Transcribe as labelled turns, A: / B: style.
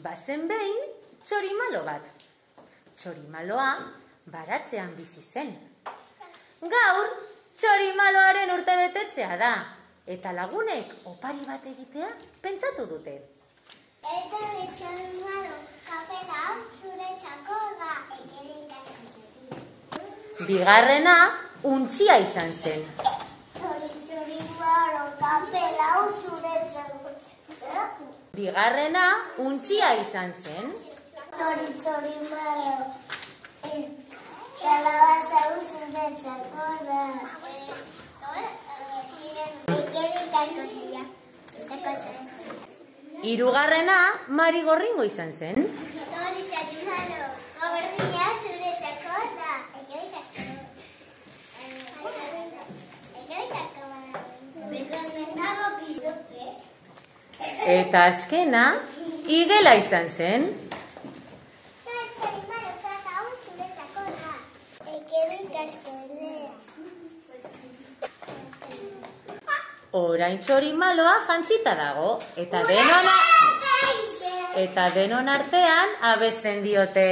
A: Bazen behin txorimalo bat. Txorimaloa baratzean bizi zen. Gaur txorimaloaren urtebetetzea da, eta lagunek opari bat egitea pentsatu dute.
B: Eta txorimalo kapela hau zuretzako da, ekerik askatzetik.
A: Bigarrena untxia izan zen.
B: Txorimalo kapela hau zuretzako.
A: Bigarrena untxia izan zen.
B: Txorimalo kalabaza hau zuretzako da. Ekerik askatzetik.
A: Hirugarrena marigorringo izan zen.
B: Txorimalo gabardina zuretzako da. Ekerik askatzetik.
A: Eta azkena igela izan zen. Orain txorimaloa jantzita dago, eta denon artean abesten diote.